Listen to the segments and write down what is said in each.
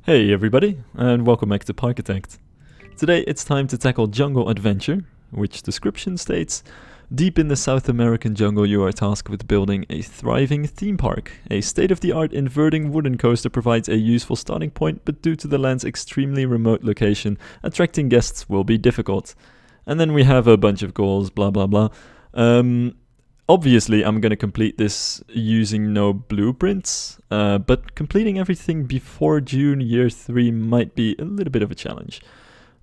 Hey everybody, and welcome back to Parkitect. Today it's time to tackle Jungle Adventure, which description states, deep in the South American jungle you are tasked with building a thriving theme park. A state-of-the-art inverting wooden coaster provides a useful starting point, but due to the land's extremely remote location, attracting guests will be difficult. And then we have a bunch of goals, blah blah blah. Obviously, I'm going to complete this using no blueprints, but completing everything before June year 3 might be a little bit of a challenge.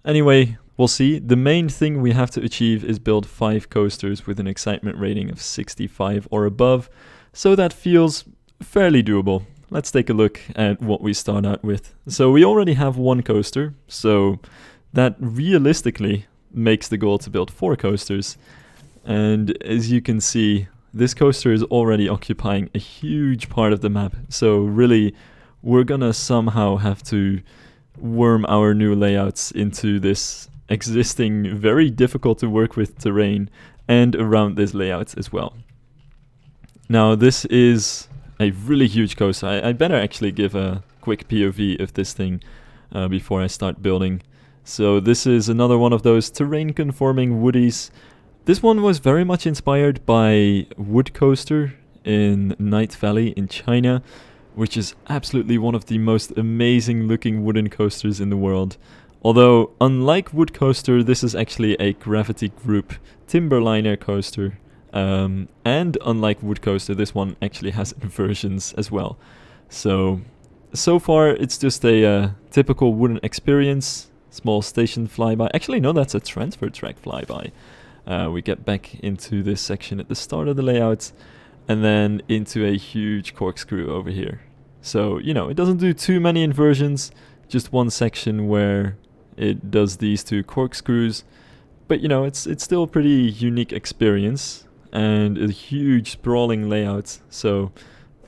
Anyway, we'll see. The main thing we have to achieve is build 5 coasters with an excitement rating of 65 or above, so that feels fairly doable. Let's take a look at what we start out with. So we already have 1 coaster, so that realistically makes the goal to build 4 coasters. And as you can see, this coaster is already occupying a huge part of the map. So really, we're gonna somehow have to worm our new layouts into this existing, very difficult to work with terrain and around this layout as well. Now, this is a really huge coaster. I better actually give a quick POV of this thing before I start building. So this is another one of those terrain-conforming woodies. This one was very much inspired by Wood Coaster in Night Valley in China, which is absolutely one of the most amazing looking wooden coasters in the world. Although, unlike Wood Coaster, this is actually a Gravity Group Timberliner coaster. And unlike Wood Coaster, this one actually has inversions as well. So far it's just a typical wooden experience. Small station flyby. Actually, no, that's a transfer track flyby. We get back into this section at the start of the layout, and then into a huge corkscrew over here. So, you know, it doesn't do too many inversions, just one section where it does these 2 corkscrews. But, you know, it's still a pretty unique experience, and a huge sprawling layout. So,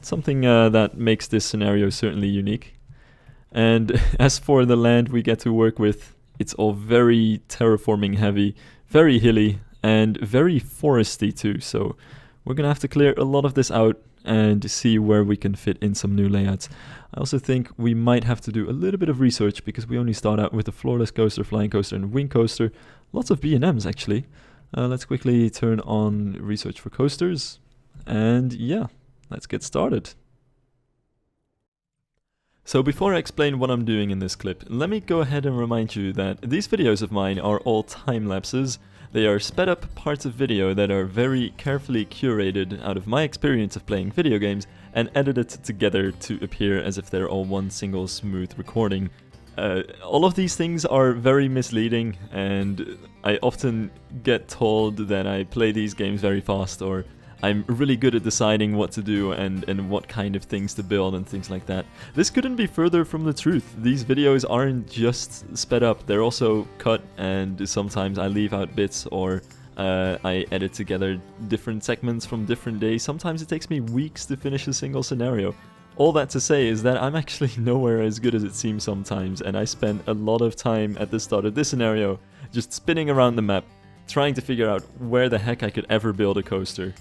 something that makes this scenario certainly unique. And as for the land we get to work with, it's all very terraforming heavy, very hilly, and very foresty too, so we're gonna have to clear a lot of this out and see where we can fit in some new layouts. I also think we might have to do a little bit of research because we only start out with a floorless coaster, flying coaster, and wing coaster. Lots of B&Ms actually. Let's quickly turn on research for coasters, and yeah, let's get started. So before I explain what I'm doing in this clip, let me go ahead and remind you that these videos of mine are all time lapses. They are sped up parts of video that are very carefully curated out of my experience of playing video games and edited together to appear as if they're all one single smooth recording. All of these things are very misleading, and I often get told that I play these games very fast, or I'm really good at deciding what to do and what kind of things to build and things like that. This couldn't be further from the truth. These videos aren't just sped up, they're also cut, and sometimes I leave out bits, or I edit together different segments from different days. Sometimes it takes me weeks to finish a single scenario. All that to say is that I'm actually nowhere as good as it seems sometimes, and I spent a lot of time at the start of this scenario just spinning around the map, trying to figure out where the heck I could ever build a coaster.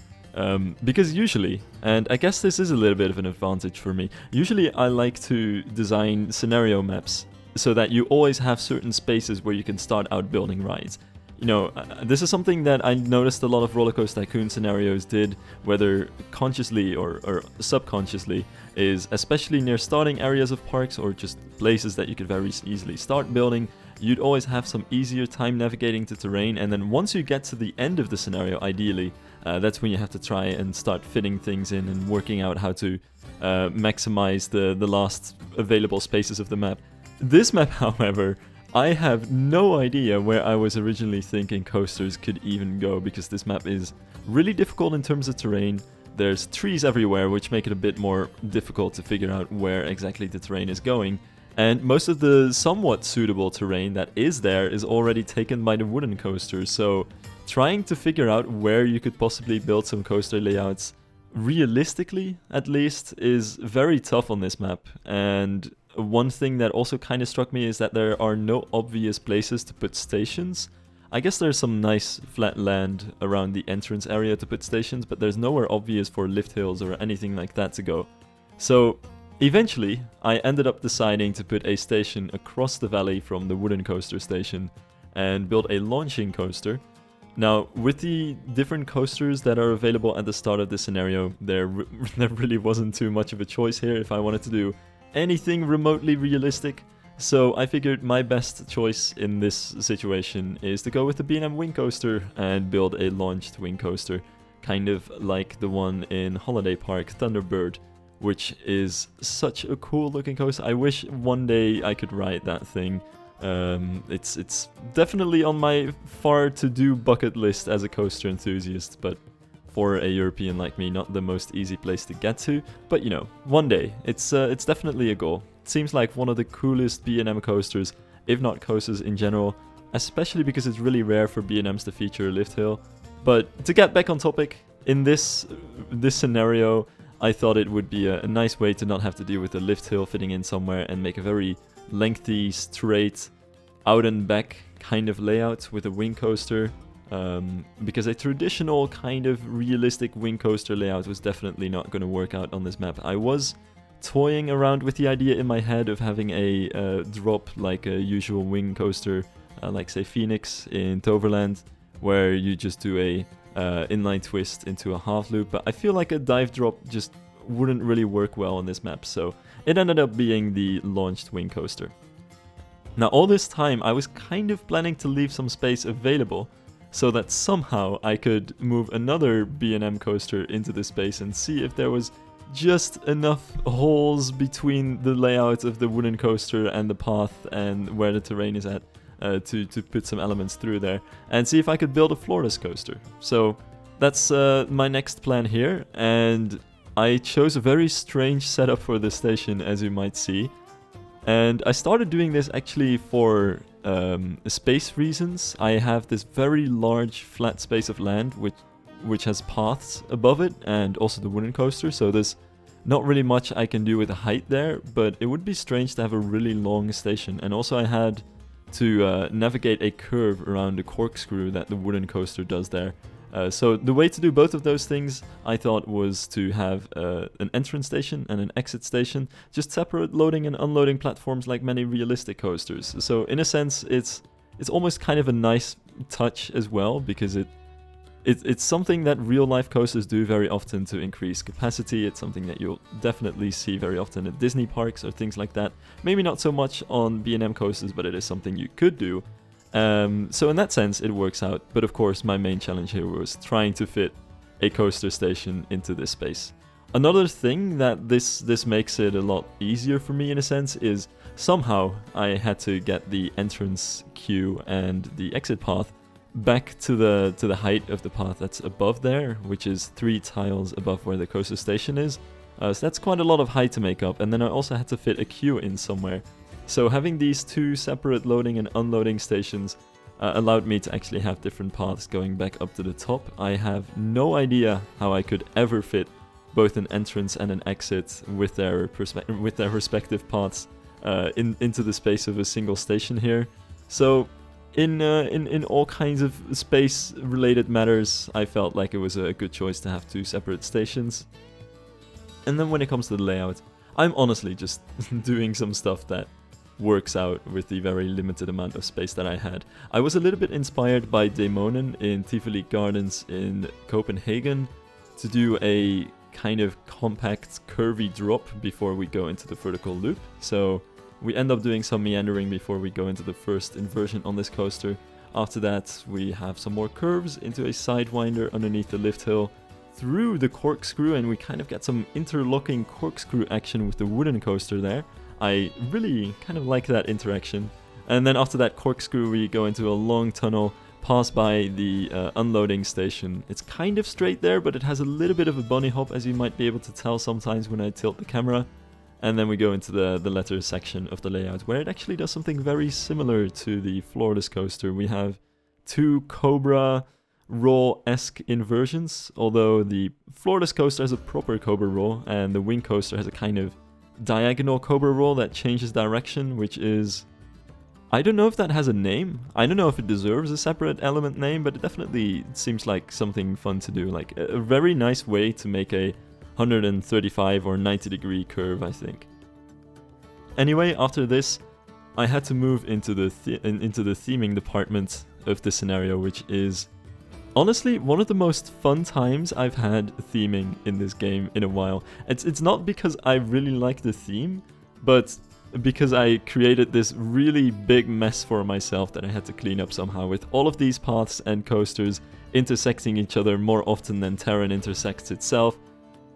Because usually, and I guess this is a little bit of an advantage for me, usually I like to design scenario maps so that you always have certain spaces where you can start out building rides. You know, this is something that I noticed a lot of Roller Coaster Tycoon scenarios did, whether consciously or subconsciously, is especially near starting areas of parks or just places that you could very easily start building. You'd always have some easier time navigating to terrain, and then once you get to the end of the scenario, ideally, that's when you have to try and start fitting things in and working out how to maximize the last available spaces of the map. This map, however, I have no idea where I was originally thinking coasters could even go, because this map is really difficult in terms of terrain. There's trees everywhere, which make it a bit more difficult to figure out where exactly the terrain is going. And most of the somewhat suitable terrain that is there is already taken by the wooden coasters, so trying to figure out where you could possibly build some coaster layouts, realistically at least, is very tough on this map. And one thing that also kind of struck me is that there are no obvious places to put stations. I guess there's some nice flat land around the entrance area to put stations, but there's nowhere obvious for lift hills or anything like that to go. So Eventually, I ended up deciding to put a station across the valley from the wooden coaster station and build a launching coaster. Now, with the different coasters that are available at the start of this scenario, there really wasn't too much of a choice here if I wanted to do anything remotely realistic. So I figured my best choice in this situation is to go with the B&M wing coaster and build a launched wing coaster, kind of like the one in Holiday Park Thunderbird, which is such a cool looking coaster. I wish one day I could ride that thing. It's definitely on my far to do bucket list as a coaster enthusiast, but for a European like me, not the most easy place to get to. But you know, one day, it's definitely a goal. It seems like one of the coolest B&M coasters, if not coasters in general, especially because it's really rare for B&Ms to feature a lift hill. But to get back on topic, in this scenario, I thought it would be a nice way to not have to deal with the lift hill fitting in somewhere and make a very lengthy, straight, out and back kind of layout with a wing coaster. Because a traditional kind of realistic wing coaster layout was definitely not going to work out on this map. I was toying around with the idea in my head of having a drop like a usual wing coaster, like say Phoenix in Toverland, where you just do a inline twist into a half loop, but I feel like a dive drop just wouldn't really work well on this map, so it ended up being the launched wing coaster. Now all this time I was kind of planning to leave some space available so that somehow I could move another B&M coaster into the space and see if there was just enough holes between the layout of the wooden coaster and the path and where the terrain is at to put some elements through there and see if I could build a floorless coaster. So that's my next plan here, and I chose a very strange setup for this station, as you might see. And I started doing this actually for space reasons. I have this very large flat space of land which has paths above it and also the wooden coaster, so there's not really much I can do with the height there, but it would be strange to have a really long station. And also I had to navigate a curve around the corkscrew that the wooden coaster does there. So the way to do both of those things, I thought, was to have an entrance station and an exit station, just separate loading and unloading platforms like many realistic coasters. So in a sense, it's almost kind of a nice touch as well, because it's something that real-life coasters do very often to increase capacity. It's something that you'll definitely see very often at Disney parks or things like that. Maybe not so much on B&M coasters, but it is something you could do. So in that sense, it works out. But of course, my main challenge here was trying to fit a coaster station into this space. Another thing that this makes it a lot easier for me in a sense is somehow I had to get the entrance queue and the exit path back to the height of the path that's above there, which is 3 tiles above where the coaster station is. So that's quite a lot of height to make up, and then I also had to fit a queue in somewhere. So having these 2 separate loading and unloading stations allowed me to actually have different paths going back up to the top. I have no idea how I could ever fit both an entrance and an exit with their respective paths into the space of a single station here. So in all kinds of space-related matters, I felt like it was a good choice to have 2 separate stations. And then when it comes to the layout, I'm honestly just doing some stuff that works out with the very limited amount of space that I had. I was a little bit inspired by Daemonen in Tivoli Gardens in Copenhagen to do a kind of compact curvy drop before we go into the vertical loop. So we end up doing some meandering before we go into the first inversion on this coaster. After that, we have some more curves into a sidewinder underneath the lift hill through the corkscrew, and we kind of get some interlocking corkscrew action with the wooden coaster there. I really kind of like that interaction. And then after that corkscrew, we go into a long tunnel, pass by the unloading station. It's kind of straight there, but it has a little bit of a bunny hop, as you might be able to tell sometimes when I tilt the camera. And then we go into the letter section of the layout, where it actually does something very similar to the floorless coaster. We have 2 Cobra roll-esque inversions, although the floorless coaster has a proper Cobra roll, and the wing coaster has a kind of diagonal Cobra roll that changes direction, which is... I don't know if that has a name. I don't know if it deserves a separate element name, but it definitely seems like something fun to do. Like a very nice way to make a 135 or 90 degree curve, I think. Anyway, after this, I had to move into the theming department of the scenario, which is honestly one of the most fun times I've had theming in this game in a while. It's not because I really like the theme, but because I created this really big mess for myself that I had to clean up somehow, with all of these paths and coasters intersecting each other more often than Terran intersects itself.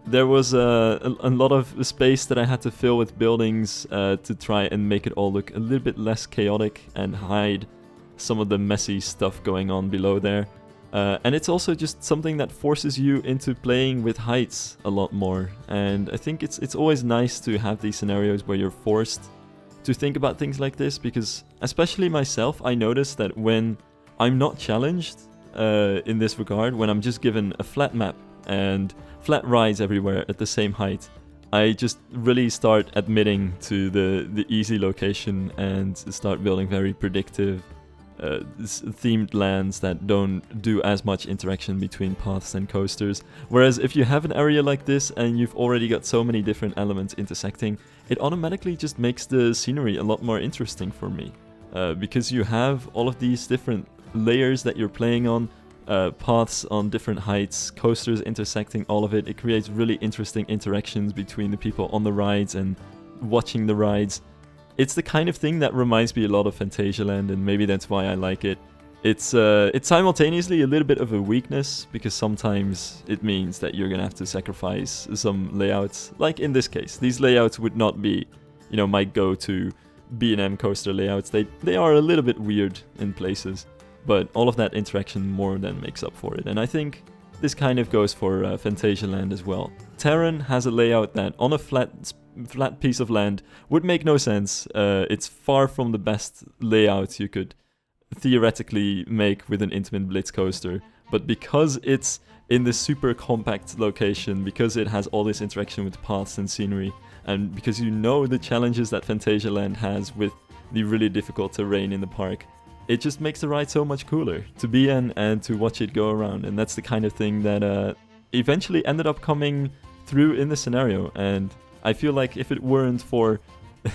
There was a lot of space that I had to fill with buildings to try and make it all look a little bit less chaotic and hide some of the messy stuff going on below there. And it's also just something that forces you into playing with heights a lot more. And I think it's always nice to have these scenarios where you're forced to think about things like this, because especially myself, I notice that when I'm not challenged in this regard, when I'm just given a flat map and flat rides everywhere at the same height, I just really start admitting to the easy location and start building very predictive themed lands that don't do as much interaction between paths and coasters. Whereas if you have an area like this and you've already got so many different elements intersecting, it automatically just makes the scenery a lot more interesting for me. Because you have all of these different layers that you're playing on, paths on different heights, coasters intersecting all of it. It creates really interesting interactions between the people on the rides and watching the rides. It's the kind of thing that reminds me a lot of Phantasialand, and maybe that's why I like it. It's simultaneously a little bit of a weakness, because sometimes it means that you're gonna have to sacrifice some layouts. Like in this case, these layouts would not be, you know, my go-to B&M coaster layouts. They are a little bit weird in places. But all of that interaction more than makes up for it. And I think this kind of goes for Phantasialand as well. Terran has a layout that on a flat piece of land would make no sense. It's far from the best layout you could theoretically make with an Intamin Blitz coaster. But because it's in this super compact location, because it has all this interaction with paths and scenery, and because you know the challenges that Phantasialand has with the really difficult terrain in the park, it just makes the ride so much cooler to be in and to watch it go around. And that's the kind of thing that eventually ended up coming through in the scenario. And I feel like if it weren't for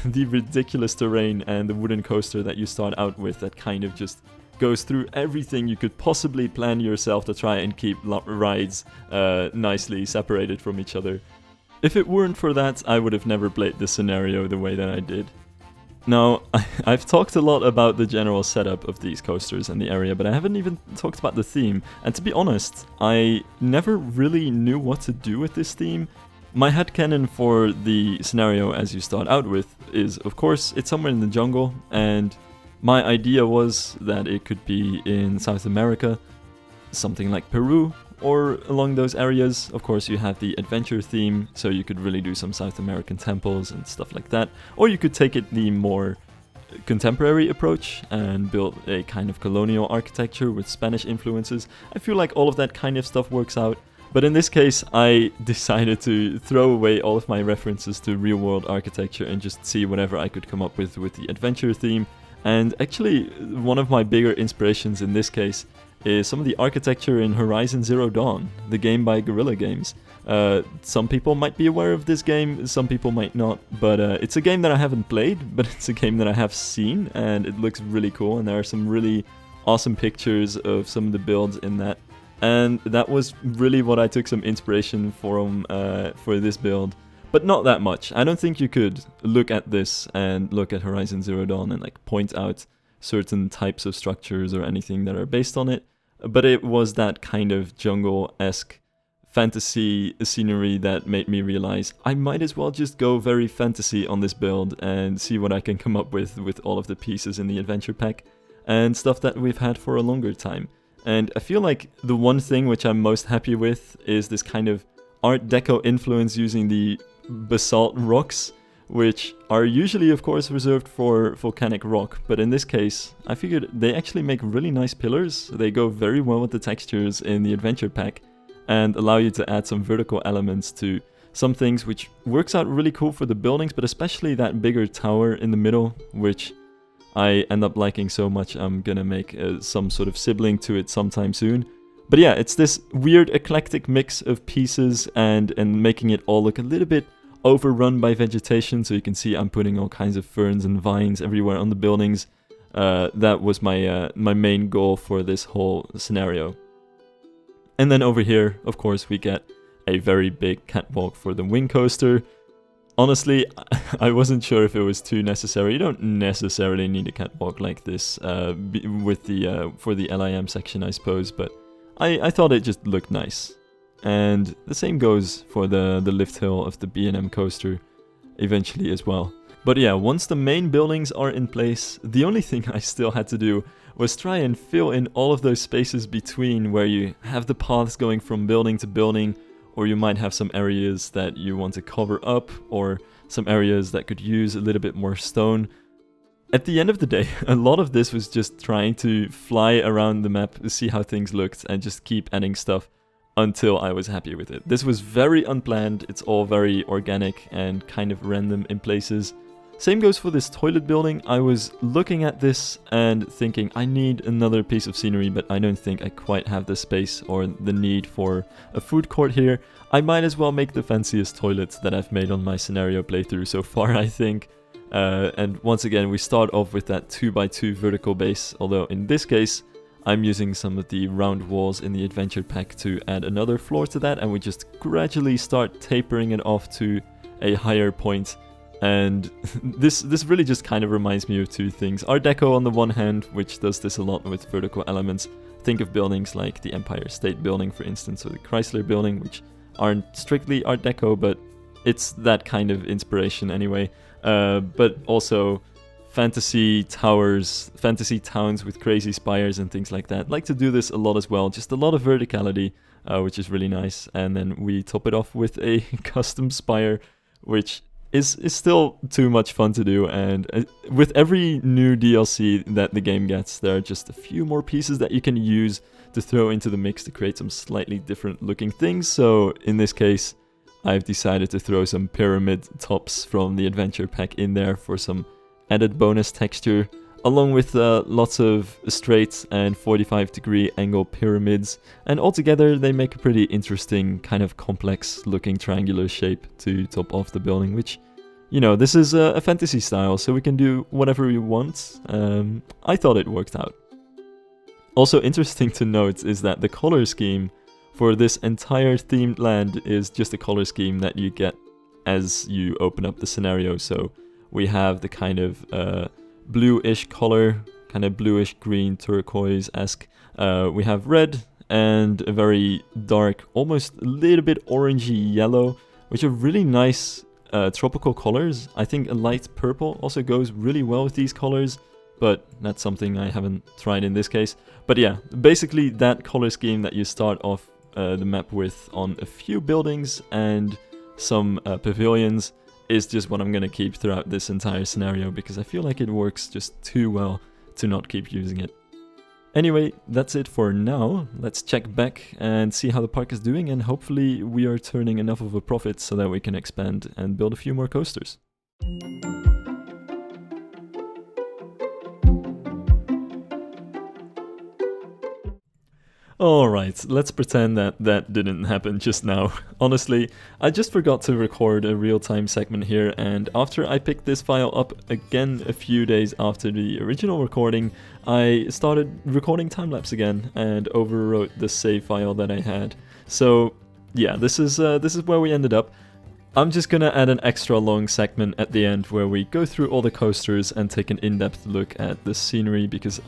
the ridiculous terrain and the wooden coaster that you start out with that kind of just goes through everything you could possibly plan yourself to try and keep rides nicely separated from each other, if it weren't for that, I would have never played this scenario the way that I did. Now, I've talked a lot about the general setup of these coasters and the area, but I haven't even talked about the theme. And to be honest, I never really knew what to do with this theme. My headcanon for the scenario as you start out with is, of course, it's somewhere in the jungle, and my idea was that it could be in South America, something like Peru, or along those areas. Of course, you have the adventure theme, so you could really do some South American temples and stuff like that. Or you could take it the more contemporary approach and build a kind of colonial architecture with Spanish influences. I feel like all of that kind of stuff works out. But in this case, I decided to throw away all of my references to real-world architecture and just see whatever I could come up with the adventure theme. And actually, one of my bigger inspirations in this case is some of the architecture in Horizon Zero Dawn, the game by Guerrilla Games. Some people might be aware of this game, some people might not, but it's a game that I haven't played, but it's a game that I have seen, and it looks really cool, and there are some really awesome pictures of some of the builds in that. And that was really what I took some inspiration from for this build. But not that much. I don't think you could look at this and look at Horizon Zero Dawn and like point out certain types of structures or anything that are based on it. But it was that kind of jungle-esque fantasy scenery that made me realize I might as well just go very fantasy on this build and see what I can come up with all of the pieces in the adventure pack and stuff that we've had for a longer time. And I feel like the one thing which I'm most happy with is this kind of Art Deco influence using the basalt rocks, which are usually, of course, reserved for volcanic rock, but in this case, I figured they actually make really nice pillars. They go very well with the textures in the adventure pack and allow you to add some vertical elements to some things, which works out really cool for the buildings, but especially that bigger tower in the middle, which I end up liking so much I'm gonna make some sort of sibling to it sometime soon, But yeah, it's this weird eclectic mix of pieces and making it all look a little bit overrun by vegetation. So you can see I'm putting all kinds of ferns and vines everywhere on the buildings. That was my main goal for this whole scenario. And then over here, of course, we get a very big catwalk for the wing coaster. Honestly, I wasn't sure if it was too necessary. You don't necessarily need a catwalk like this with for the LIM section, I suppose, but I thought it just looked nice. And the same goes for the lift hill of the B&M coaster eventually as well. But yeah, once the main buildings are in place, the only thing I still had to do was try and fill in all of those spaces between where you have the paths going from building to building, or you might have some areas that you want to cover up, or some areas that could use a little bit more stone. At the end of the day, a lot of this was just trying to fly around the map to see how things looked and just keep adding stuff until I was happy with it. This was very unplanned, it's all very organic and kind of random in places. Same goes for this toilet building. I was looking at this and thinking I need another piece of scenery, but I don't think I quite have the space or the need for a food court here. I might as well make the fanciest toilet that I've made on my scenario playthrough so far, I think. And once again, we start off with that 2x2 vertical base, although in this case, I'm using some of the round walls in the adventure pack to add another floor to that, and we just gradually start tapering it off to a higher point. And this really just kind of reminds me of two things. Art Deco on the one hand, which does this a lot with vertical elements. Think of buildings like the Empire State Building, for instance, or the Chrysler Building, which aren't strictly Art Deco, but it's that kind of inspiration anyway. But also fantasy towers, fantasy towns with crazy spires and things like that. Like to do this a lot as well, just a lot of verticality, which is really nice. And then we top it off with a custom spire, which is still too much fun to do. And with every new DLC that the game gets, there are just a few more pieces that you can use to throw into the mix to create some slightly different looking things. So in this case, I've decided to throw some pyramid tops from the adventure pack in there for some added bonus texture, along with lots of straight and 45-degree angle pyramids, and altogether they make a pretty interesting kind of complex looking triangular shape to top off the building, which, you know, this is a fantasy style, so we can do whatever we want. I thought it worked out. Also interesting to note is that the color scheme for this entire themed land is just a color scheme that you get as you open up the scenario. So we have the kind of bluish color, kind of bluish green turquoise-esque. We have red and a very dark, almost a little bit orangey yellow, which are really nice tropical colors. I think a light purple also goes really well with these colors, but that's something I haven't tried in this case. But yeah, basically that color scheme that you start off the map with on a few buildings and some pavilions is just what I'm going to keep throughout this entire scenario, because I feel like it works just too well to not keep using it. Anyway, that's it for now. Let's check back and see how the park is doing, and hopefully we are turning enough of a profit so that we can expand and build a few more coasters. Alright, let's pretend that that didn't happen just now. Honestly, I just forgot to record a real-time segment here, and after I picked this file up again a few days after the original recording, I started recording time-lapse again and overwrote the save file that I had. So yeah, this is where we ended up. I'm just gonna add an extra long segment at the end where we go through all the coasters and take an in-depth look at the scenery, because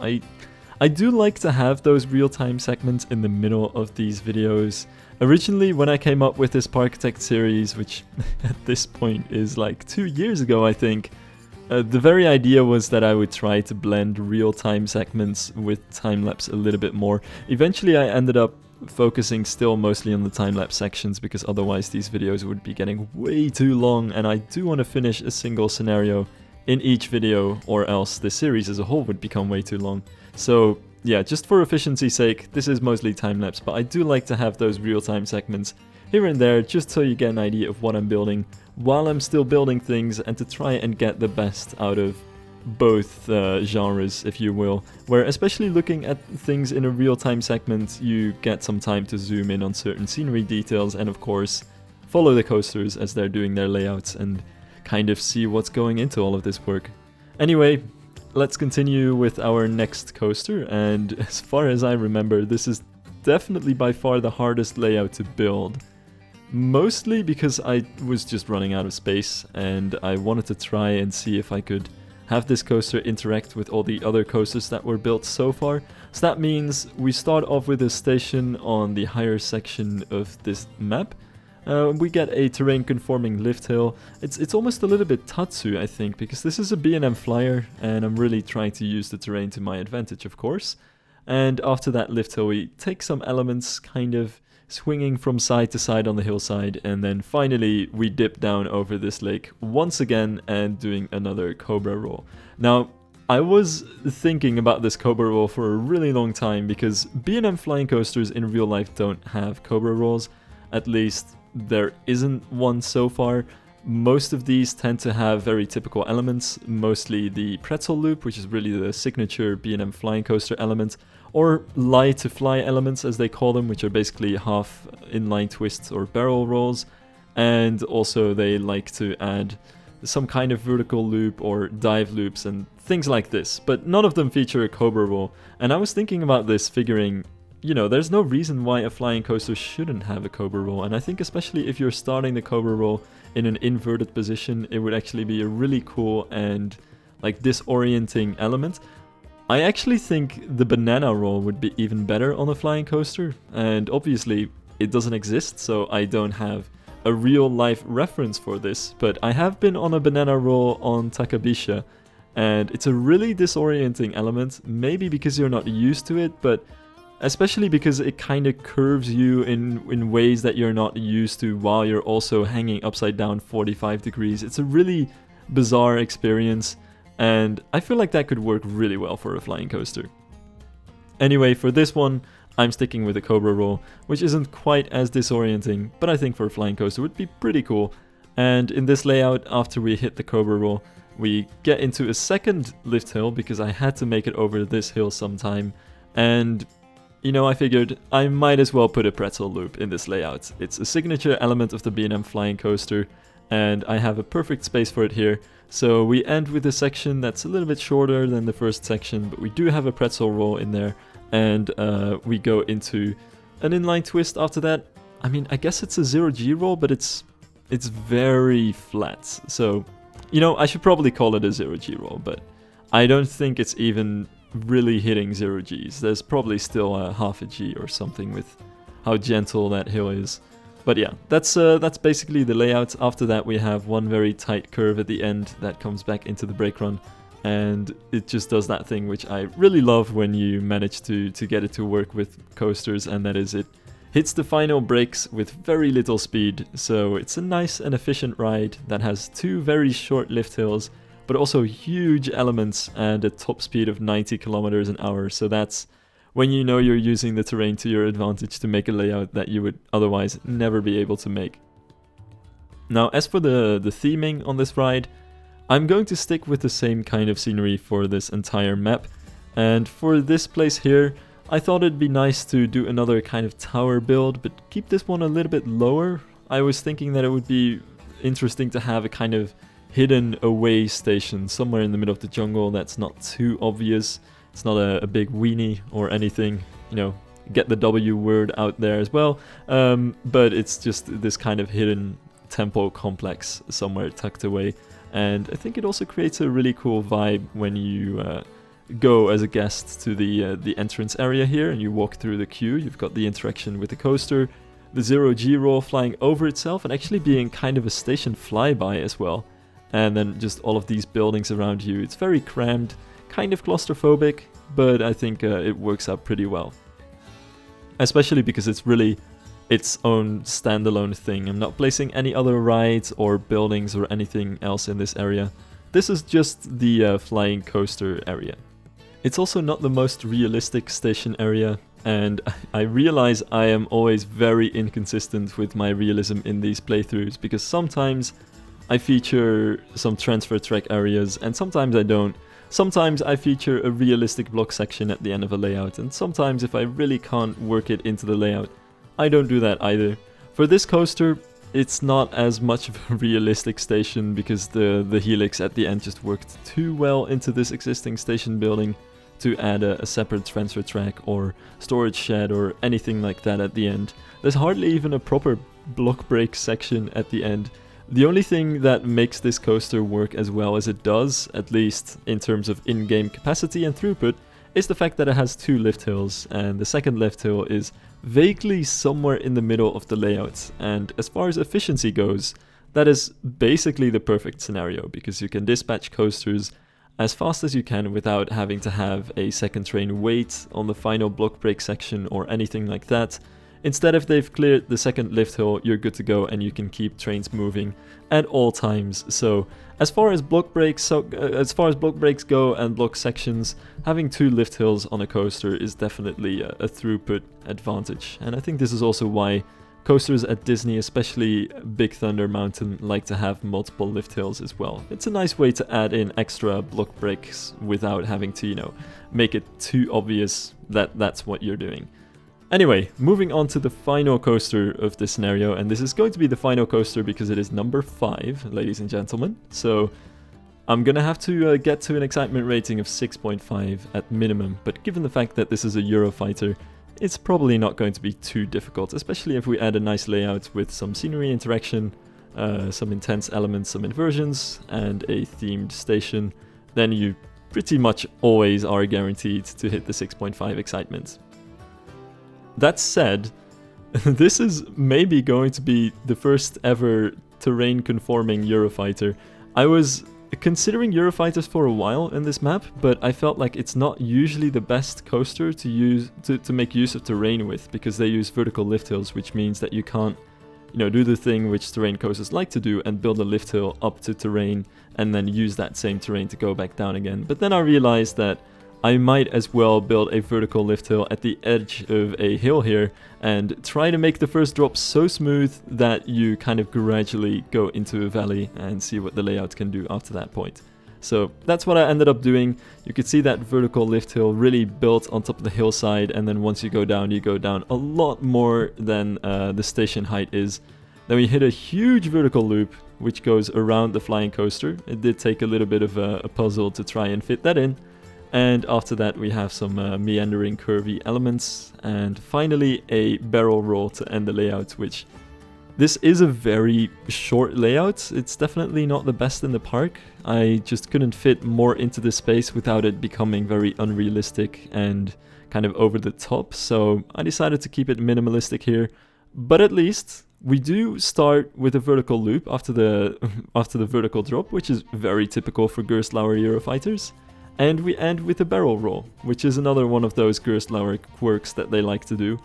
I do like to have those real-time segments in the middle of these videos. Originally, when I came up with this Parkitect series, which at this point is like 2 years ago, I think, the very idea was that I would try to blend real-time segments with time-lapse a little bit more. Eventually, I ended up focusing still mostly on the time-lapse sections, because otherwise these videos would be getting way too long, and I do want to finish a single scenario in each video, or else the series as a whole would become way too long. So yeah, just for efficiency's sake, this is mostly time-lapse, but I do like to have those real-time segments here and there, just so you get an idea of what I'm building while I'm still building things, and to try and get the best out of both genres, if you will, where especially looking at things in a real-time segment, you get some time to zoom in on certain scenery details and of course follow the coasters as they're doing their layouts and kind of see what's going into all of this work. Anyway, let's continue with our next coaster, and as far as I remember, this is definitely by far the hardest layout to build. Mostly because I was just running out of space and I wanted to try and see if I could have this coaster interact with all the other coasters that were built so far. So that means we start off with a station on the higher section of this map. We get a terrain conforming lift hill. It's almost a little bit Tatsu, I think, because this is a B&M flyer and I'm really trying to use the terrain to my advantage, of course. And after that lift hill we take some elements kind of swinging from side to side on the hillside, and then finally we dip down over this lake once again and doing another cobra roll. Now, I was thinking about this cobra roll for a really long time because B&M flying coasters in real life don't have cobra rolls. At least there isn't one so far. Most of these tend to have very typical elements, mostly the pretzel loop, which is really the signature B&M flying coaster element, or lie to fly elements as they call them, which are basically half inline twists or barrel rolls, and also they like to add some kind of vertical loop or dive loops and things like this, but none of them feature a cobra roll. And I was thinking about this, figuring, you know, there's no reason why a flying coaster shouldn't have a cobra roll, and I think especially if you're starting the cobra roll in an inverted position, it would actually be a really cool and like disorienting element. I actually think the banana roll would be even better on a flying coaster, and obviously it doesn't exist, so I don't have a real life reference for this, but I have been on a banana roll on Takabisha, and it's a really disorienting element, maybe because you're not used to it, but especially because it kind of curves you in ways that you're not used to while you're also hanging upside down 45 degrees. It's a really bizarre experience, and I feel like that could work really well for a flying coaster. Anyway, for this one, I'm sticking with the cobra roll, which isn't quite as disorienting, but I think for a flying coaster would be pretty cool. And in this layout, after we hit the cobra roll, we get into a second lift hill because I had to make it over this hill sometime, and you know, I figured I might as well put a pretzel loop in this layout. It's a signature element of the B&M flying coaster, and I have a perfect space for it here. So we end with a section that's a little bit shorter than the first section, but we do have a pretzel roll in there, and we go into an inline twist after that. I mean, I guess it's a 0G roll, but it's very flat. So, you know, I should probably call it a 0G roll, but I don't think it's even really hitting 0Gs. There's probably still a half a G or something with how gentle that hill is. But yeah, that's basically the layout. After that we have one very tight curve at the end that comes back into the brake run, and it just does that thing which I really love when you manage to get it to work with coasters, and that is it hits the final brakes with very little speed. So it's a nice and efficient ride that has two very short lift hills, but also huge elements and a top speed of 90 kilometers an hour. So that's when you know you're using the terrain to your advantage to make a layout that you would otherwise never be able to make. Now, as for the theming on this ride, I'm going to stick with the same kind of scenery for this entire map. And for this place here, I thought it'd be nice to do another kind of tower build, but keep this one a little bit lower. I was thinking that it would be interesting to have a kind of hidden away station somewhere in the middle of the jungle that's not too obvious. It's not a big weenie or anything, you know, get the W word out there as well, but it's just this kind of hidden temple complex somewhere tucked away, and I think it also creates a really cool vibe when you go as a guest to the entrance area here and you walk through the queue. You've got the interaction with the coaster, the 0G roll flying over itself and actually being kind of a station flyby as well. And then just all of these buildings around you. It's very crammed, kind of claustrophobic, but I think it works out pretty well. Especially because it's really its own standalone thing. I'm not placing any other rides or buildings or anything else in this area. This is just the flying coaster area. It's also not the most realistic station area, and I realize I am always very inconsistent with my realism in these playthroughs, because sometimes I feature some transfer track areas and sometimes I don't. Sometimes I feature a realistic block section at the end of a layout, and sometimes if I really can't work it into the layout, I don't do that either. For this coaster, it's not as much of a realistic station because the helix at the end just worked too well into this existing station building to add a separate transfer track or storage shed or anything like that at the end. There's hardly even a proper block break section at the end. The only thing that makes this coaster work as well as it does, at least in terms of in-game capacity and throughput, is the fact that it has 2 lift hills, and the second lift hill is vaguely somewhere in the middle of the layout. And as far as efficiency goes, that is basically the perfect scenario, because you can dispatch coasters as fast as you can without having to have a second train wait on the final block break section or anything like that. Instead, if they've cleared the second lift hill, you're good to go and you can keep trains moving at all times. So as far as block breaks go and block sections, having 2 lift hills on a coaster is definitely a throughput advantage. And I think this is also why coasters at Disney, especially Big Thunder Mountain, like to have multiple lift hills as well. It's a nice way to add in extra block breaks without having to, make it too obvious that that's what you're doing. Anyway, moving on to the final coaster of this scenario, and this is going to be the final coaster because it is number 5, ladies and gentlemen. So I'm gonna have to get to an excitement rating of 6.5 at minimum, but given the fact that this is a Eurofighter, it's probably not going to be too difficult, especially if we add a nice layout with some scenery interaction, some intense elements, some inversions, and a themed station. Then you pretty much always are guaranteed to hit the 6.5 excitement. That said, this is maybe going to be the first ever terrain conforming Eurofighter. I was considering Eurofighters for a while in this map, but I felt like it's not usually the best coaster to make use of terrain with, because they use vertical lift hills, which means that you can't do the thing which terrain coasters like to do and build a lift hill up to terrain and then use that same terrain to go back down again. But then I realized that I might as well build a vertical lift hill at the edge of a hill here and try to make the first drop so smooth that you kind of gradually go into a valley and see what the layout can do after that point. So that's what I ended up doing. You could see that vertical lift hill really built on top of the hillside, and then once you go down a lot more than the station height is. Then we hit a huge vertical loop which goes around the flying coaster. It did take a little bit of a puzzle to try and fit that in. And after that we have some meandering curvy elements, and finally a barrel roll to end the layout, which this is a very short layout. It's definitely not the best in the park. I just couldn't fit more into the space without it becoming very unrealistic and kind of over the top, so I decided to keep it minimalistic here. But at least we do start with a vertical loop after the vertical drop, which is very typical for Gerstlauer Eurofighters. And we end with a barrel roll, which is another one of those Gerstlauer quirks that they like to do.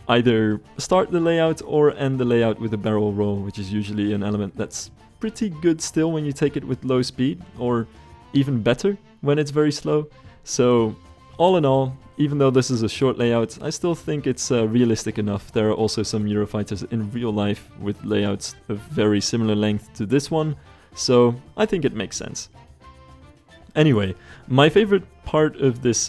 Either start the layout or end the layout with a barrel roll, which is usually an element that's pretty good still when you take it with low speed, or even better when it's very slow. So all in all, even though this is a short layout, I still think it's realistic enough. There are also some Eurofighters in real life with layouts of very similar length to this one, so I think it makes sense. Anyway, my favorite part of this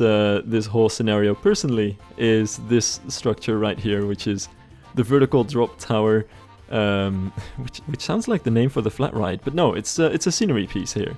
whole scenario personally is this structure right here, which is the vertical drop tower, which sounds like the name for the flat ride, but no, it's a scenery piece here.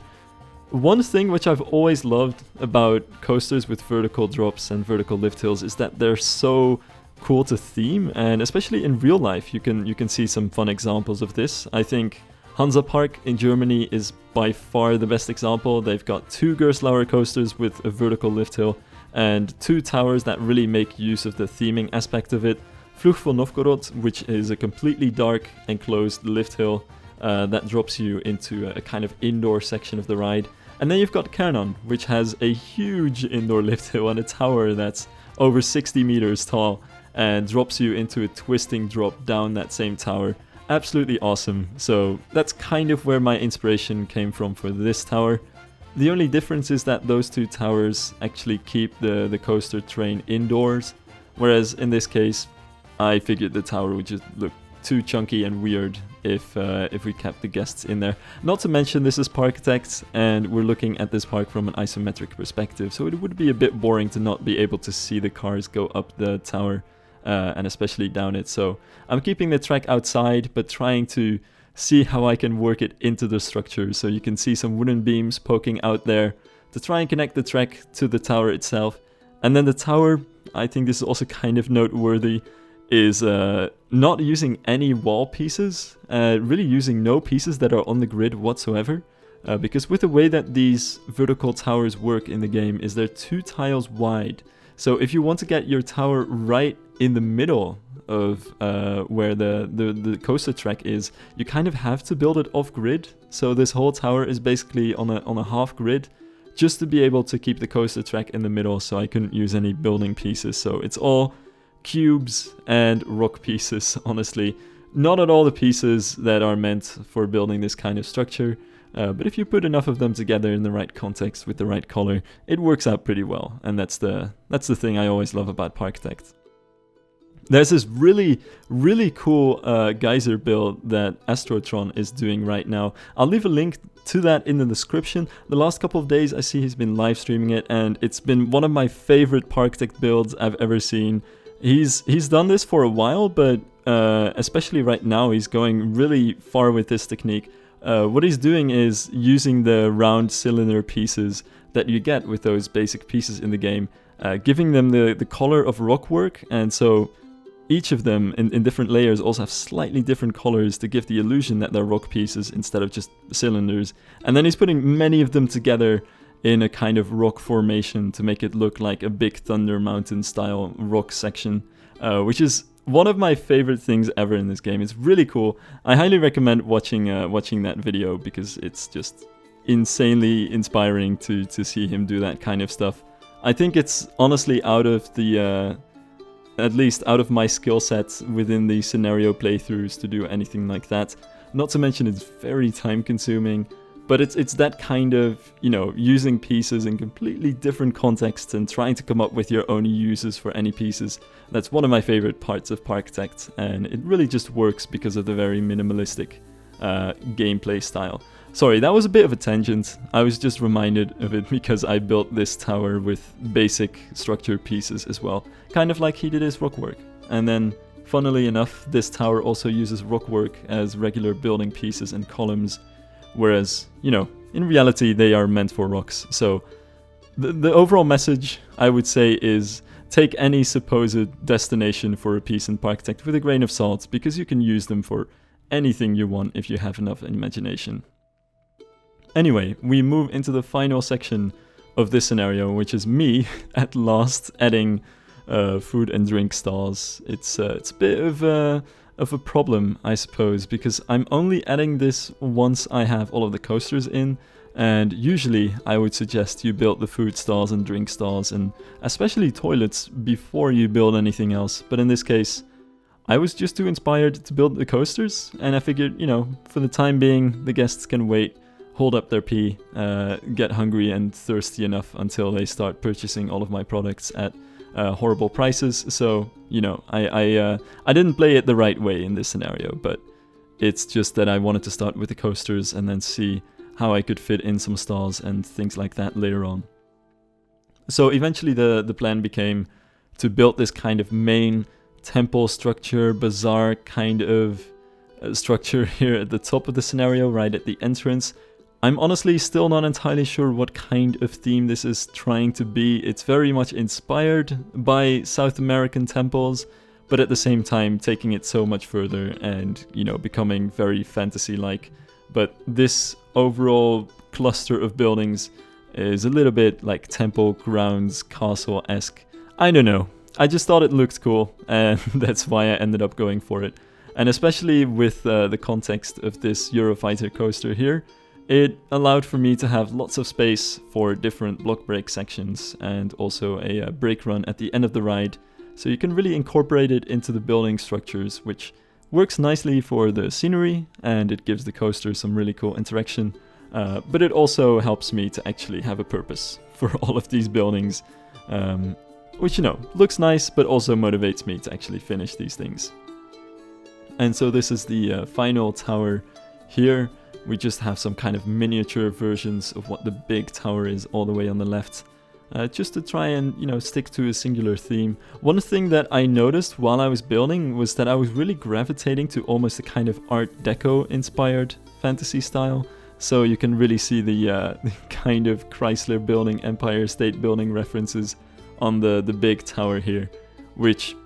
One thing which I've always loved about coasters with vertical drops and vertical lift hills is that they're so cool to theme, and especially in real life you can see some fun examples of this. I think Hansa Park in Germany is by far the best example. They've got 2 Gerstlauer coasters with a vertical lift hill and 2 towers that really make use of the theming aspect of it. Fluch von Novgorod, which is a completely dark enclosed lift hill that drops you into a kind of indoor section of the ride. And then you've got Kernan, which has a huge indoor lift hill and a tower that's over 60 meters tall and drops you into a twisting drop down that same tower. Absolutely awesome. So that's kind of where my inspiration came from for this tower. The only difference is that those 2 towers actually keep the coaster train indoors, whereas in this case I figured the tower would just look too chunky and weird if we kept the guests in there. Not to mention this is Parkitect, and we're looking at this park from an isometric perspective, so it would be a bit boring to not be able to see the cars go up the tower, and especially down it. So I'm keeping the track outside, but trying to see how I can work it into the structure. So you can see some wooden beams poking out there to try and connect the track to the tower itself. And then the tower, I think this is also kind of noteworthy, is not using any wall pieces, really using no pieces that are on the grid whatsoever. Because with the way that these vertical towers work in the game is they're 2 tiles wide. So if you want to get your tower right in the middle of where the coaster track is, you kind of have to build it off grid. So this whole tower is basically on a half grid, just to be able to keep the coaster track in the middle, so I couldn't use any building pieces. So it's all cubes and rock pieces, honestly. Not at all the pieces that are meant for building this kind of structure, but if you put enough of them together in the right context with the right color, it works out pretty well. And that's the thing I always love about Parkitect. There's this really, really cool geyser build that Astrotron is doing right now. I'll leave a link to that in the description. The last couple of days I see he's been live streaming it, and it's been one of my favorite Parkitect builds I've ever seen. He's done this for a while, but especially right now he's going really far with this technique. What he's doing is using the round cylinder pieces that you get with those basic pieces in the game, giving them the color of rockwork, and so each of them in different layers also have slightly different colors to give the illusion that they're rock pieces instead of just cylinders. And then he's putting many of them together in a kind of rock formation to make it look like a big Thunder Mountain style rock section, which is one of my favorite things ever in this game. It's really cool. I highly recommend watching that video because it's just insanely inspiring to see him do that kind of stuff. I think it's honestly out of the at least out of my skill set within the scenario playthroughs to do anything like that. Not to mention it's very time consuming, but it's that kind of, you know, using pieces in completely different contexts and trying to come up with your own uses for any pieces. That's one of my favorite parts of Parkitect, and it really just works because of the very minimalistic gameplay style. Sorry, that was a bit of a tangent. I was just reminded of it because I built this tower with basic structure pieces as well, kind of like he did his rockwork. And then, funnily enough, this tower also uses rockwork as regular building pieces and columns, whereas, you know, in reality they are meant for rocks. So the overall message, I would say, is take any supposed destination for a piece in Parkitect with a grain of salt, because you can use them for anything you want if you have enough imagination. Anyway, we move into the final section of this scenario, which is me, at last, adding food and drink stalls. It's a bit of a problem, I suppose, because I'm only adding this once I have all of the coasters in, and usually I would suggest you build the food stalls and drink stalls, and especially toilets, before you build anything else. But in this case, I was just too inspired to build the coasters, and I figured, you know, for the time being, the guests can wait, hold up their pee, get hungry and thirsty enough until they start purchasing all of my products at horrible prices. So, you know, I didn't play it the right way in this scenario, but it's just that I wanted to start with the coasters and then see how I could fit in some stalls and things like that later on. So eventually the plan became to build this kind of main temple structure, bazaar kind of structure here at the top of the scenario, right at the entrance. I'm honestly still not entirely sure what kind of theme this is trying to be. It's very much inspired by South American temples, but at the same time taking it so much further and, you know, becoming very fantasy-like. But this overall cluster of buildings is a little bit like temple grounds, castle-esque. I don't know. I just thought it looked cool, and that's why I ended up going for it. And especially with the context of this Eurofighter coaster here, it allowed for me to have lots of space for different block break sections and also a brake run at the end of the ride. So you can really incorporate it into the building structures, which works nicely for the scenery, and it gives the coaster some really cool interaction. But it also helps me to actually have a purpose for all of these buildings, which, you know, looks nice, but also motivates me to actually finish these things. And so this is the final tower here. We just have some kind of miniature versions of what the big tower is all the way on the left. Just to try and, you know, stick to a singular theme. One thing that I noticed while I was building was that I was really gravitating to almost a kind of Art Deco inspired fantasy style. So you can really see the kind of Chrysler building, Empire State Building references on the big tower here. Which,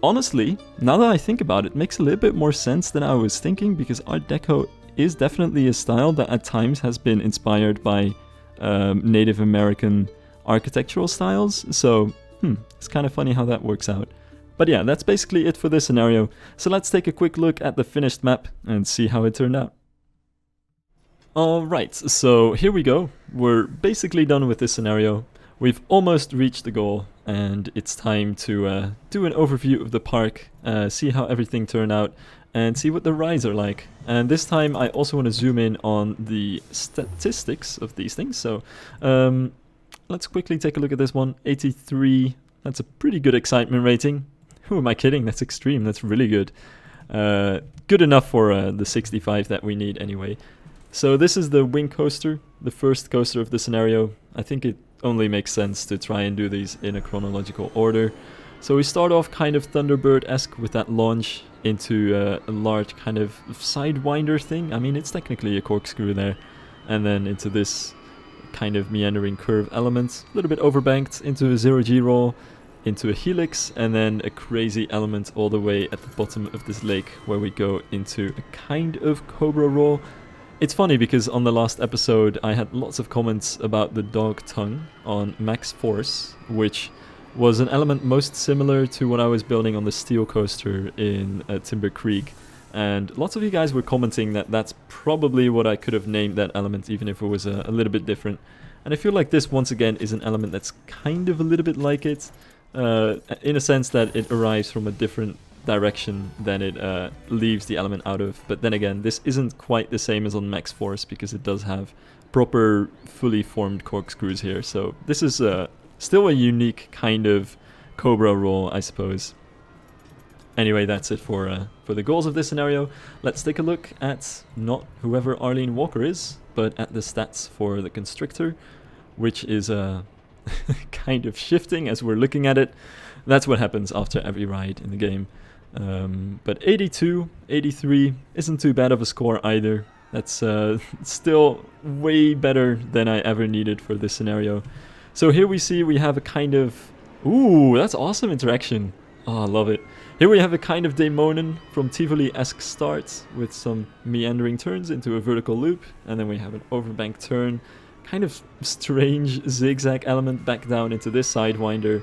honestly, now that I think about it, makes a little bit more sense than I was thinking, because Art Deco is definitely a style that at times has been inspired by Native American architectural styles, so it's kind of funny how that works out. But yeah, that's basically it for this scenario, so let's take a quick look at the finished map and see how it turned out. Alright, so here we go. We're basically done with this scenario. We've almost reached the goal, and it's time to do an overview of the park, see how everything turned out, and see what the rides are like. And this time I also want to zoom in on the statistics of these things, so let's quickly take a look at this one. 83, that's a pretty good excitement rating. Who am I kidding? That's extreme, that's really good. Good enough for the 65 that we need anyway. So this is the wing coaster, the first coaster of the scenario. I think it only makes sense to try and do these in a chronological order. So we start off kind of Thunderbird-esque with that launch into a large kind of sidewinder thing. I mean, it's technically a corkscrew there. And then into this kind of meandering curve element, a little bit overbanked, into a zero-G roll, into a helix, and then a crazy element all the way at the bottom of this lake where we go into a kind of cobra roll. It's funny because on the last episode I had lots of comments about the dog tongue on max force, which was an element most similar to what I was building on the steel coaster in Timber Creek. And lots of you guys were commenting that that's probably what I could have named that element, even if it was a little bit different. And I feel like this, once again, is an element that's kind of a little bit like it, in a sense that it arrives from a different direction than it leaves the element out of. But then again, this isn't quite the same as on Max Force, because it does have proper, fully formed corkscrews here. So this is still a unique kind of Cobra roll, I suppose. Anyway, that's it for the goals of this scenario. Let's take a look at not whoever Arlene Walker is, but at the stats for the Constrictor, which is kind of shifting as we're looking at it. That's what happens after every ride in the game. But 82, 83 isn't too bad of a score either. That's still way better than I ever needed for this scenario. So here we have a kind of... Ooh, that's awesome interaction. Oh, I love it. Here we have a kind of Daemonen from Tivoli-esque start with some meandering turns into a vertical loop, and then we have an overbank turn, kind of strange zigzag element back down into this sidewinder,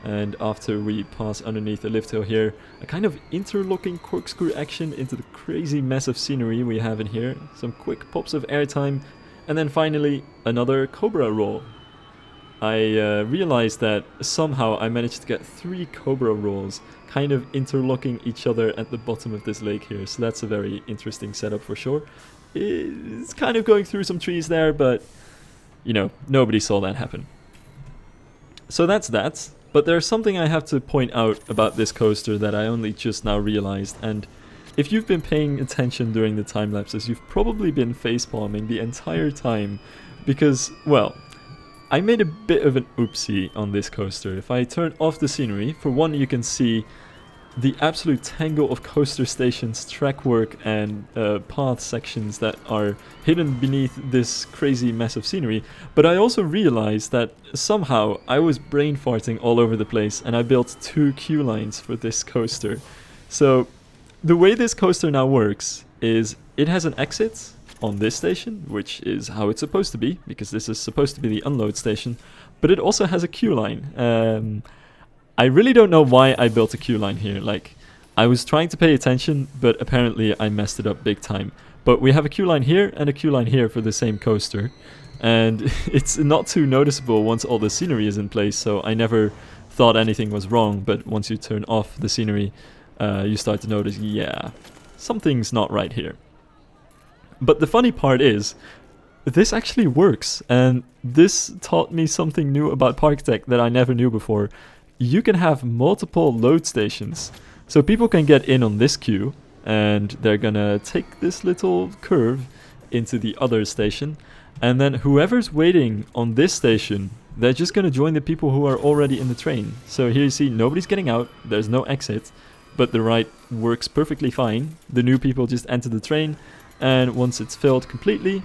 and after we pass underneath the lift hill here, a kind of interlocking corkscrew action into the crazy mess of scenery we have in here, some quick pops of airtime, and then finally another Cobra roll. I realized that somehow I managed to get 3 Cobra rolls kind of interlocking each other at the bottom of this lake here, so that's a very interesting setup for sure. It's kind of going through some trees there, but you know, nobody saw that happen. So that's that, but there's something I have to point out about this coaster that I only just now realized, and if you've been paying attention during the time lapses, you've probably been facepalming the entire time, because, well, I made a bit of an oopsie on this coaster. If I turn off the scenery, for one, you can see the absolute tangle of coaster stations, track work, and path sections that are hidden beneath this crazy mess of scenery. But I also realized that somehow I was brain farting all over the place, and I built 2 queue lines for this coaster. So the way this coaster now works is it has an exit on this station, which is how it's supposed to be, because this is supposed to be the unload station, but it also has a queue line. I really don't know why I built a queue line here. Like, I was trying to pay attention, but apparently I messed it up big time. But we have a queue line here and a queue line here for the same coaster, and it's not too noticeable once all the scenery is in place, so I never thought anything was wrong. But once you turn off the scenery, you start to notice, yeah, something's not right here. But the funny part is, this actually works, and this taught me something new about Parkitect that I never knew before. You can have multiple load stations, so people can get in on this queue, and they're gonna take this little curve into the other station, and then whoever's waiting on this station, they're just gonna join the people who are already in the train. So here you see nobody's getting out, there's no exit, but the ride works perfectly fine. The new people just enter the train, and once it's filled completely,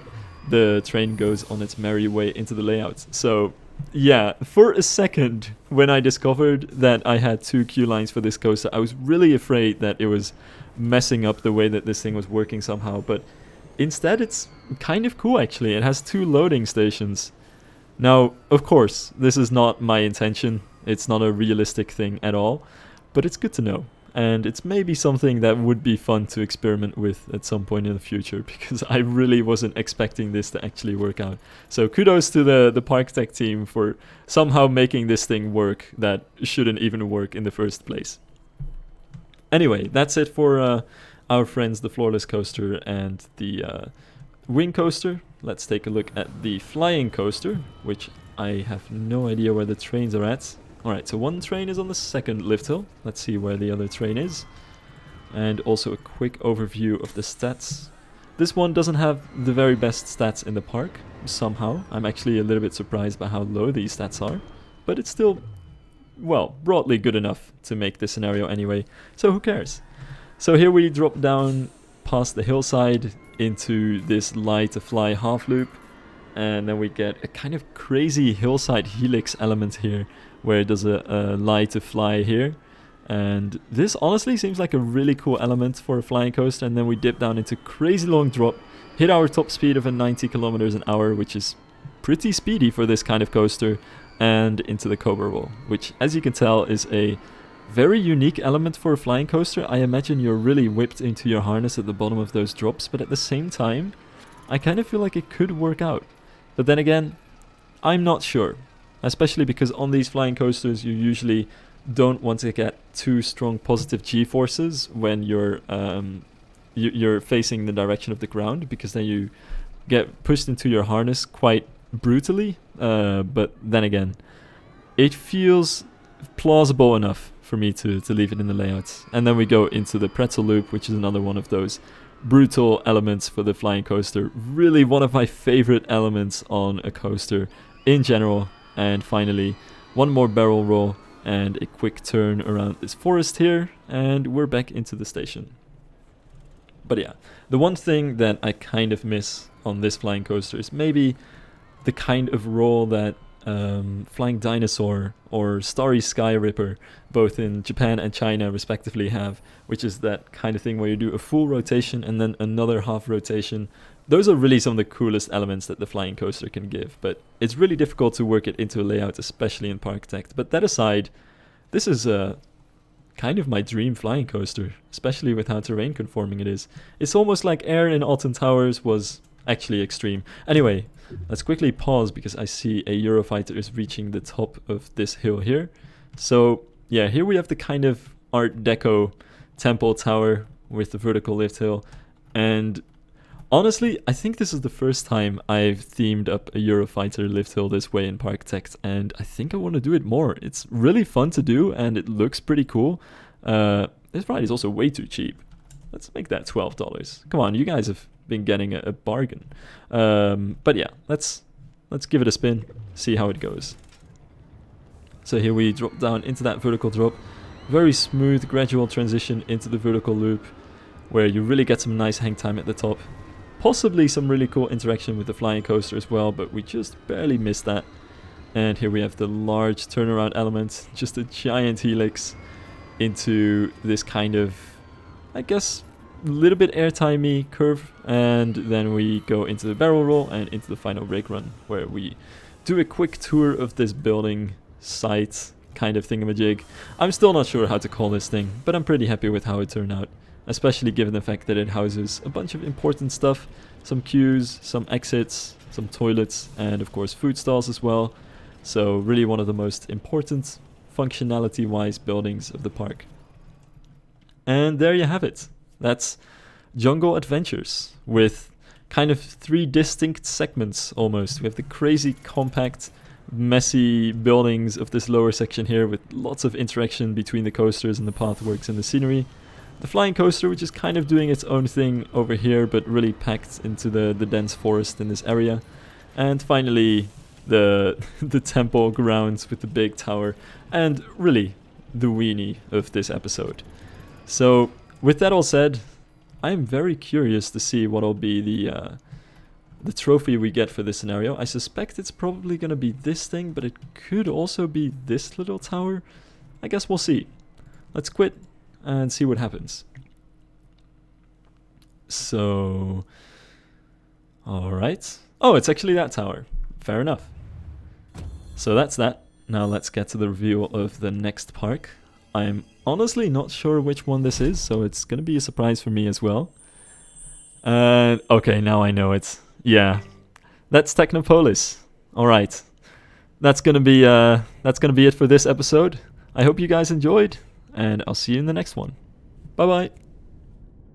the train goes on its merry way into the layout. So yeah, for a second, when I discovered that I had 2 queue lines for this coaster, I was really afraid that it was messing up the way that this thing was working somehow, but instead it's kind of cool actually. It has 2 loading stations. Now, of course, this is not my intention. It's not a realistic thing at all, but it's good to know. And it's maybe something that would be fun to experiment with at some point in the future, because I really wasn't expecting this to actually work out. So kudos to the Parkitect team for somehow making this thing work that shouldn't even work in the first place. Anyway, that's it for our friends, the floorless coaster and the wing coaster. Let's take a look at the flying coaster, which I have no idea where the trains are at. Alright, so one train is on the second lift hill. Let's see where the other train is. And also a quick overview of the stats. This one doesn't have the very best stats in the park, somehow. I'm actually a little bit surprised by how low these stats are. But it's still, well, broadly good enough to make this scenario anyway. So who cares? So here we drop down past the hillside into this lie to fly half loop. And then we get a kind of crazy hillside helix element here, where there's a lie to fly here. And this honestly seems like a really cool element for a flying coaster. And then we dip down into crazy long drop, hit our top speed of 90 kilometers an hour, which is pretty speedy for this kind of coaster, and into the cobra roll, which, as you can tell, is a very unique element for a flying coaster. I imagine you're really whipped into your harness at the bottom of those drops, but at the same time, I kind of feel like it could work out. But then again, I'm not sure. Especially because on these flying coasters, you usually don't want to get too strong positive G-forces when you're facing the direction of the ground, because then you get pushed into your harness quite brutally. But then again, it feels plausible enough for me to leave it in the layout. And then we go into the pretzel loop, which is another one of those brutal elements for the flying coaster. Really one of my favorite elements on a coaster in general. And finally, one more barrel roll and a quick turn around this forest here, and we're back into the station. But yeah, the one thing that I kind of miss on this flying coaster is maybe the kind of roll that Flying Dinosaur or Starry Sky Ripper, both in Japan and China respectively, have, which is that kind of thing where you do a full rotation and then another half rotation. Those are really some of the coolest elements that the flying coaster can give, but it's really difficult to work it into a layout, especially in Parkitect. But that aside, this is kind of my dream flying coaster, especially with how terrain conforming it is. It's almost like Air in Alton Towers was actually extreme. Anyway, let's quickly pause because I see a Eurofighter is reaching the top of this hill here. So yeah, here we have the kind of Art Deco temple tower with the vertical lift hill, and honestly, I think this is the first time I've themed up a Eurofighter lift hill this way in Parkitect, and I think I want to do it more. It's really fun to do, and it looks pretty cool. This ride is also way too cheap. Let's make that $12. Come on, you guys have been getting a bargain. But yeah, let's give it a spin, see how it goes. So here we drop down into that vertical drop. Very smooth, gradual transition into the vertical loop, where you really get some nice hang time at the top. Possibly some really cool interaction with the flying coaster as well, but we just barely missed that. And here we have the large turnaround element, just a giant helix into this kind of, I guess, a little bit airtimey curve. And then we go into the barrel roll and into the final brake run, where we do a quick tour of this building site kind of thingamajig. I'm still not sure how to call this thing, but I'm pretty happy with how it turned out. Especially given the fact that it houses a bunch of important stuff, some queues, some exits, some toilets, and of course food stalls as well. So really one of the most important functionality-wise buildings of the park. And there you have it. That's Jungle Adventures with kind of 3 distinct segments almost. We have the crazy compact, messy buildings of this lower section here with lots of interaction between the coasters and the pathworks and the scenery. the flying coaster, which is kind of doing its own thing over here, but really packed into the dense forest in this area. And finally, the temple grounds with the big tower, and really the weenie of this episode. So with that all said, I'm very curious to see what'll be the trophy we get for this scenario. I suspect it's probably gonna be this thing, but it could also be this little tower. I guess we'll see. Let's quit and see what happens. So, alright. Oh, it's actually that tower. Fair enough. So that's that. Now let's get to the review of the next park. I'm honestly not sure which one this is, so it's gonna be a surprise for me as well. Okay, now I know it. Yeah, that's Technopolis. Alright. That's gonna be it for this episode. I hope you guys enjoyed, and I'll see you in the next one. Bye bye.